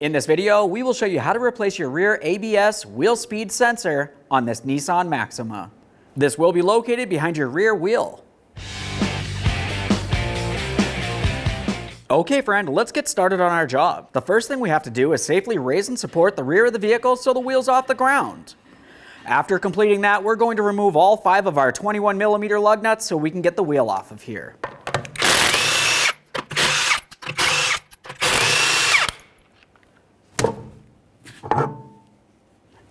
In this video, we will show you how to replace your rear ABS wheel speed sensor on this Nissan Maxima. This will be located behind your rear wheel. Okay friend, let's get started on our job. The first thing we have to do is safely raise and support the rear of the vehicle so the wheel's off the ground. After completing that, we're going to remove all 5 of our 21mm lug nuts so we can get the wheel off of here.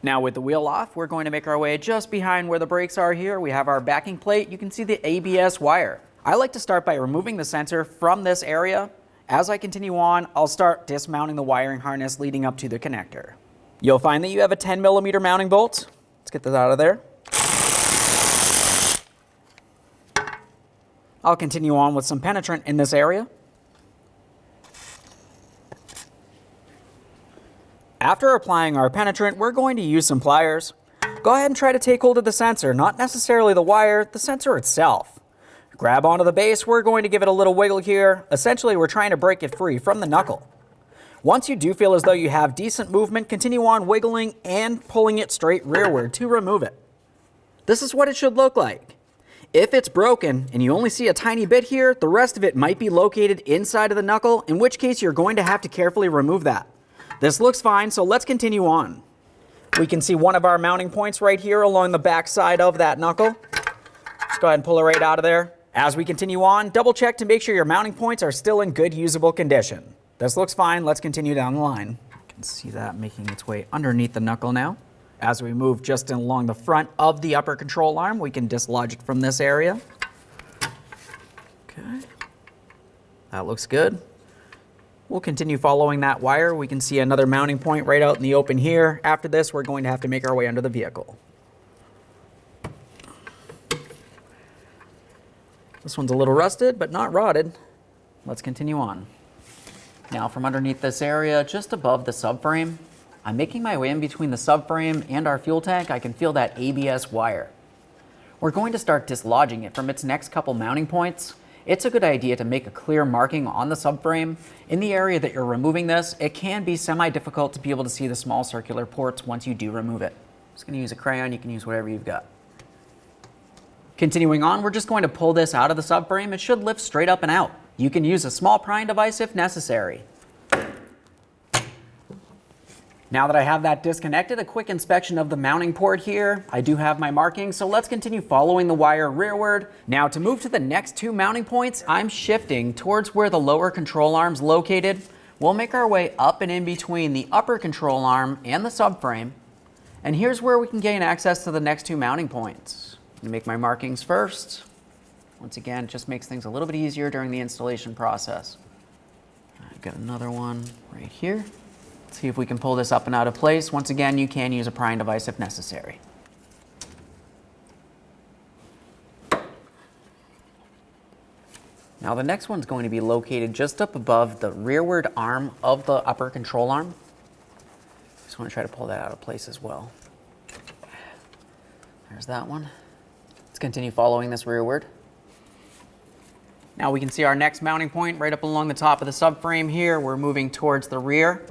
Now with the wheel off, we're going to make our way just behind where the brakes are here. We have our backing plate. You can see the ABS wire. I like to start by removing the sensor from this area. As I continue on, I'll start dismounting the wiring harness leading up to the connector. You'll find that you have a 10mm mounting bolt. Let's get this out of there. I'll continue on with some penetrant in this area. After applying our penetrant, we're going to use some pliers. Go ahead and try to take hold of the sensor, not necessarily the wire, the sensor itself. Grab onto the base, we're going to give it a little wiggle here. Essentially, we're trying to break it free from the knuckle. Once you do feel as though you have decent movement, continue on wiggling and pulling it straight rearward to remove it. This is what it should look like. If it's broken and you only see a tiny bit here, the rest of it might be located inside of the knuckle, in which case you're going to have to carefully remove that. This looks fine, so let's continue on. We can see one of our mounting points right here along the back side of that knuckle. Let's go ahead and pull it right out of there. As we continue on, double check to make sure your mounting points are still in good usable condition. This looks fine, let's continue down the line. You can see that making its way underneath the knuckle now. As we move just along the front of the upper control arm, we can dislodge it from this area. Okay, that looks good. We'll continue following that wire. We can see another mounting point right out in the open here. After this, we're going to have to make our way under the vehicle. This one's a little rusted, but not rotted. Let's continue on. Now from underneath this area, just above the subframe, I'm making my way in between the subframe and our fuel tank. I can feel that ABS wire. We're going to start dislodging it from its next couple mounting points. It's a good idea to make a clear marking on the subframe. In the area that you're removing this, it can be semi-difficult to be able to see the small circular ports once you do remove it. I'm just going to use a crayon. You can use whatever you've got. Continuing on, we're just going to pull this out of the subframe. It should lift straight up and out. You can use a small prying device if necessary. Now that I have that disconnected, a quick inspection of the mounting port here. I do have my markings, so let's continue following the wire rearward. Now to move to the next 2 mounting points, I'm shifting towards where the lower control arm's located. We'll make our way up and in between the upper control arm and the subframe. And here's where we can gain access to the next 2 mounting points. I'm gonna make my markings first. Once again, it just makes things a little bit easier during the installation process. I've got another one right here. Let's see if we can pull this up and out of place. Once again, you can use a prying device if necessary. Now the next one's going to be located just up above the rearward arm of the upper control arm. Just want to try to pull that out of place as well. There's that one. Let's continue following this rearward. Now we can see our next mounting point right up along the top of the subframe here. We're moving towards the rear.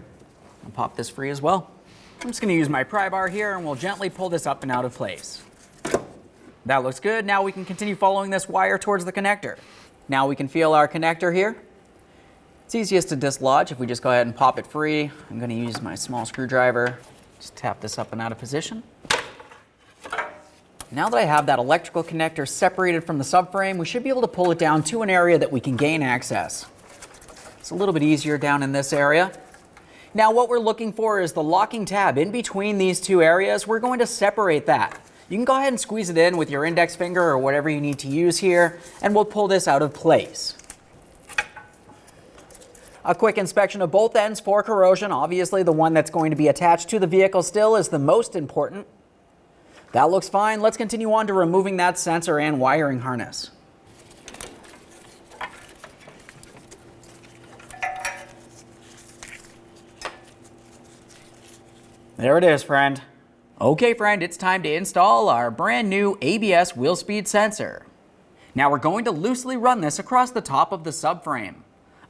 I'll pop this free as well. I'm just going to use my pry bar here and we'll gently pull this up and out of place. That looks good. Now we can continue following this wire towards the connector. Now we can feel our connector here. It's easiest to dislodge if we just go ahead and pop it free. I'm going to use my small screwdriver. Just tap this up and out of position. Now that I have that electrical connector separated from the subframe, we should be able to pull it down to an area that we can gain access. It's a little bit easier down in this area. Now what we're looking for is the locking tab in between these 2 areas. We're going to separate that. You can go ahead and squeeze it in with your index finger or whatever you need to use here, and we'll pull this out of place. A quick inspection of both ends for corrosion. Obviously the one that's going to be attached to the vehicle still is the most important. That looks fine. Let's continue on to removing that sensor and wiring harness. There it is, friend. Okay, friend, it's time to install our brand new ABS wheel speed sensor. Now we're going to loosely run this across the top of the subframe.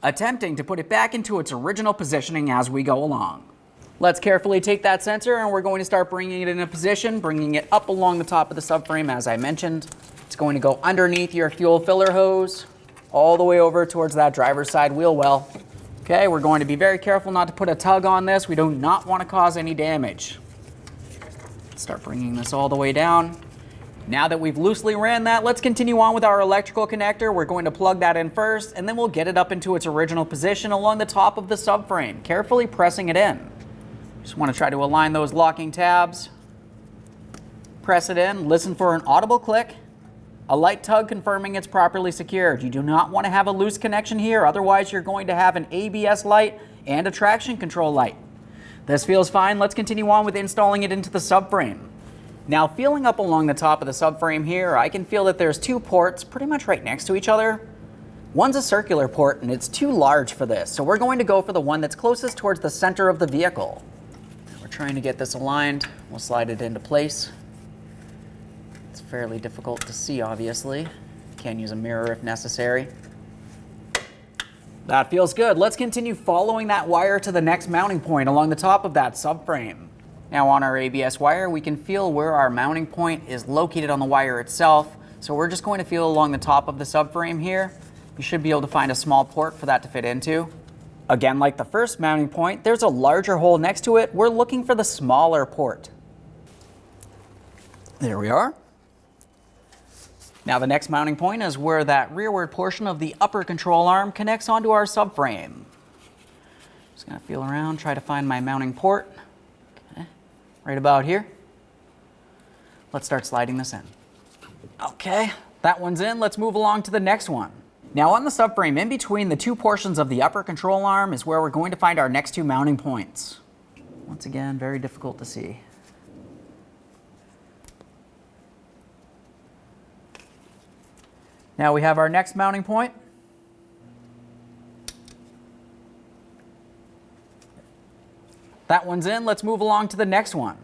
attempting to put it back into its original positioning as we go along. Let's carefully take that sensor and we're going to start bringing it in a position, bringing it up along the top of the subframe as I mentioned. It's going to go underneath your fuel filler hose, all the way over towards that driver's side wheel well. Okay, we're going to be very careful not to put a tug on this. We do not want to cause any damage. Let's start bringing this all the way down. Now that we've loosely ran that, let's continue on with our electrical connector. We're going to plug that in first, and then we'll get it up into its original position along the top of the subframe, carefully pressing it in. Just want to try to align those locking tabs. Press it in, listen for an audible click. A light tug confirming it's properly secured. You do not want to have a loose connection here, otherwise you're going to have an ABS light and a traction control light. This feels fine. Let's continue on with installing it into the subframe. Now, feeling up along the top of the subframe here, I can feel that there's two ports pretty much right next to each other. One's a circular port and it's too large for this, so we're going to go for the one that's closest towards the center of the vehicle. We're trying to get this aligned. We'll slide it into place. It's fairly difficult to see, obviously. Can use a mirror if necessary. That feels good. Let's continue following that wire to the next mounting point along the top of that subframe. Now on our ABS wire, we can feel where our mounting point is located on the wire itself. So we're just going to feel along the top of the subframe here. You should be able to find a small port for that to fit into. Again, like the first mounting point, there's a larger hole next to it. We're looking for the smaller port. There we are. Now the next mounting point is where that rearward portion of the upper control arm connects onto our subframe. Just gonna feel around, try to find my mounting port. Right about here. Let's start sliding this in. Okay, that one's in. Let's move along to the next one. Now on the subframe, in between the two portions of the upper control arm is where we're going to find our next two mounting points. Once again, very difficult to see. Now we have our next mounting point. That one's in. Let's move along to the next one.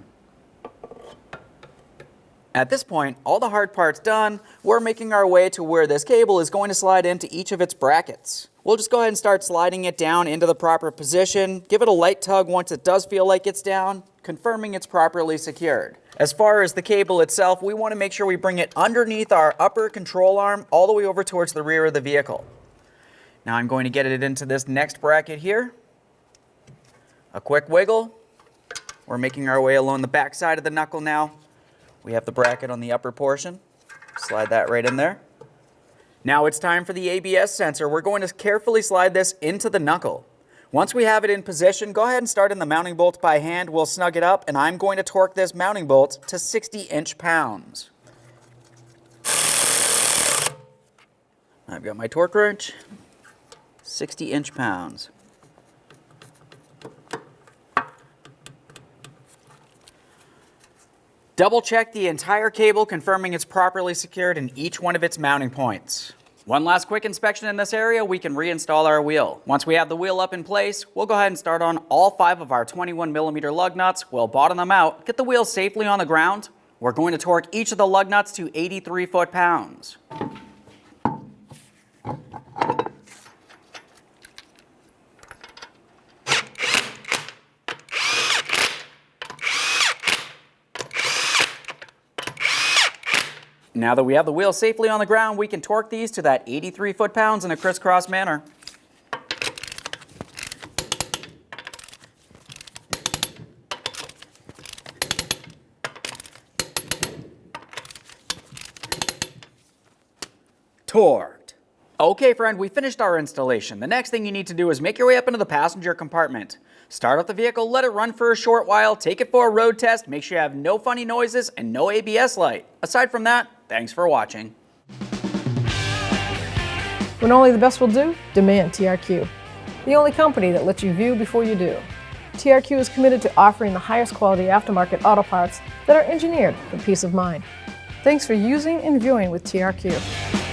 At this point, all the hard part's done. We're making our way to where this cable is going to slide into each of its brackets. We'll just go ahead and start sliding it down into the proper position. Give it a light tug once it does feel like it's down, confirming it's properly secured. As far as the cable itself, we want to make sure we bring it underneath our upper control arm all the way over towards the rear of the vehicle. Now I'm going to get it into this next bracket here. A quick wiggle. We're making our way along the back side of the knuckle now. We have the bracket on the upper portion. Slide that right in there. Now it's time for the ABS sensor. We're going to carefully slide this into the knuckle. Once we have it in position, go ahead and start in the mounting bolts by hand. We'll snug it up, and I'm going to torque this mounting bolt to 60 inch-pounds. I've got my torque wrench, 60 inch-pounds. Double check the entire cable, confirming it's properly secured in each one of its mounting points. One last quick inspection in this area, we can reinstall our wheel. Once we have the wheel up in place, we'll go ahead and start on all 5 of our 21mm lug nuts. We'll bottom them out, get the wheel safely on the ground. We're going to torque each of the lug nuts to 83 foot-pounds. Now that we have the wheel safely on the ground, we can torque these to that 83 foot-pounds in a crisscross manner. Torqued. Okay, friend, we finished our installation. The next thing you need to do is make your way up into the passenger compartment. Start up the vehicle, let it run for a short while, take it for a road test, make sure you have no funny noises and no ABS light. Aside from that, thanks for watching. When only the best will do, demand TRQ. The only company that lets you view before you do. TRQ is committed to offering the highest quality aftermarket auto parts that are engineered for peace of mind. Thanks for using and viewing with TRQ.